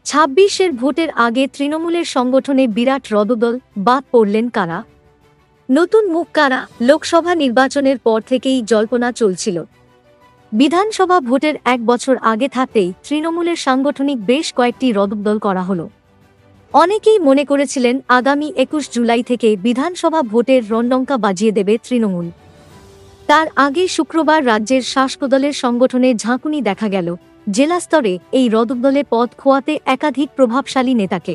২৬-এর ভোটের আগে তৃণমূলের সংগঠনে বিরাট রদবদল, বাদ পড়লেন কারা? নতুন মুখ কারা? লোকসভা নির্বাচনের পর থেকেই জল্পনা চলছিল। বিধানসভা ভোটের ১ বছর আগে থাকতেই তৃণমূলের সাংগঠনিক বেশ কয়েকটি রদবদল করা হলো। অনেকেই মনে করেছিলেন আগামী ২১ জুলাই থেকে বিধানসভা ভোটের রণডঙ্কা বাজিয়ে দেবে তৃণমূল। তার আগে শুক্রবার রাজ্যের শাসকদলের সংগঠনে ঝাঁকুনি দেখা গেল জেলা স্তরে এই রদবদলে পদ খোয়াতে একাধিক প্রভাবশালী নেতাকে।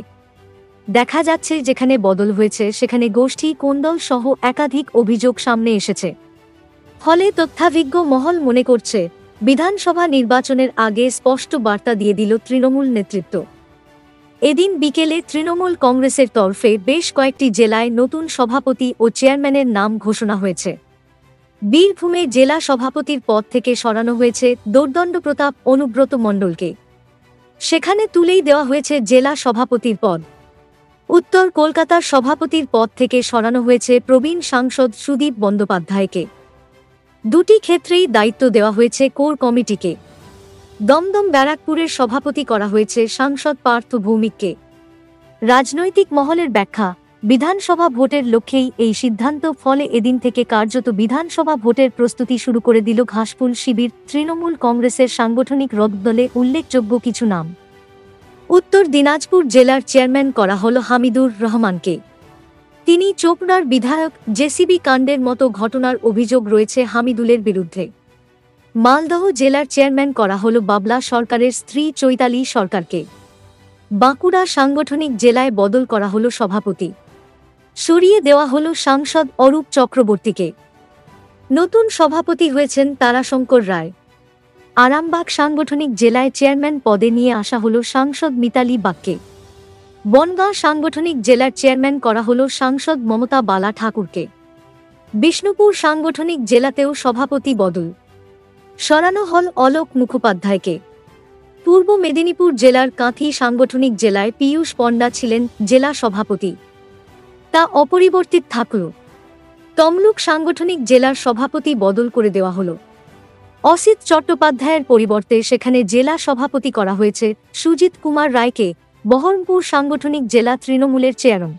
দেখা যাচ্ছে যেখানে বদল হয়েছে সেখানে গোষ্ঠী কোন্দল সহ একাধিক অভিযোগ সামনে এসেছে। ফলে তথ্যাভিজ্ঞ মহল মনে করছে বিধানসভা নির্বাচনের আগে স্পষ্ট বার্তা দিয়ে দিল তৃণমূল নেতৃত্ব। এদিন বিকেলে তৃণমূল কংগ্রেসের তরফে বেশ কয়েকটি জেলায় নতুন সভাপতি ও চেয়ারম্যানের নাম ঘোষণা হয়েছে। বীরভূমে জেলা সভাপতির পদ থেকে সরানো হয়েছে দোর্দণ্ডপ্রতাপ অনুব্রত মণ্ডলকে, সেখানে তুলেই দেওয়া হয়েছে জেলা সভাপতির পদ। উত্তর কলকাতার সভাপতির পদ থেকে সরানো হয়েছে প্রবীণ সাংসদ সুদীপ বন্দ্যোপাধ্যায়কে। দুটি ক্ষেত্রেই দায়িত্ব দেওয়া হয়েছে কোর কমিটিকে। দমদম ব্যারাকপুরের সভাপতি করা হয়েছে সাংসদ পার্থ ভৌমিককে। রাজনৈতিক মহলের ব্যাখ্যা, বিধানসভা ভোটের লক্ষ্যেই এই সিদ্ধান্ত। ফলে এদিন থেকে কার্যত বিধানসভা ভোটের প্রস্তুতি শুরু করে দিল ঘাসফুল শিবির। তৃণমূল কংগ্রেসের সাংগঠনিক রদবদলে উল্লেখযোগ্য কিছু নাম। উত্তর দিনাজপুর জেলার চেয়ারম্যান করা হল হামিদুর রহমানকে। তিনি চোপড়ার বিধায়ক। জেসিবি কাণ্ডের মতো ঘটনার অভিযোগ রয়েছে হামিদুলের বিরুদ্ধে। মালদহ জেলার চেয়ারম্যান করা হল বাবলা সরকারের স্ত্রী চৈতালি সরকারকে। বাঁকুড়া সাংগঠনিক জেলায় বদল করা হল সভাপতি, সরিয়ে দেওয়া হল সাংসদ অরূপ চক্রবর্তীকে। নতুন সভাপতি হয়েছেন তারাশঙ্কর রায়। আরামবাগ সাংগঠনিক জেলায় চেয়ারম্যান পদে নিয়ে আসা হল সাংসদ মিতালি বাগকে। বনগাঁ সাংগঠনিক জেলার চেয়ারম্যান করা হল সাংসদ মমতা বালা ঠাকুরকে। বিষ্ণুপুর সাংগঠনিক জেলাতেও সভাপতি বদল, সরানো হল অলোক মুখোপাধ্যায়কে। পূর্ব মেদিনীপুর জেলার কাঁথি সাংগঠনিক জেলায় পীয়ূষ পণ্ডা ছিলেন জেলা সভাপতি, তা অপরিবর্তিত থাকল। তমলুক সাংগঠনিক জেলার সভাপতি বদল করে দেওয়া হল। অসিত চট্টোপাধ্যায়ের পরিবর্তে সেখানে জেলা সভাপতি করা হয়েছে সুজিত কুমার রায়কে। বহরমপুর সাংগঠনিক জেলা তৃণমূলের চেয়ারম্যান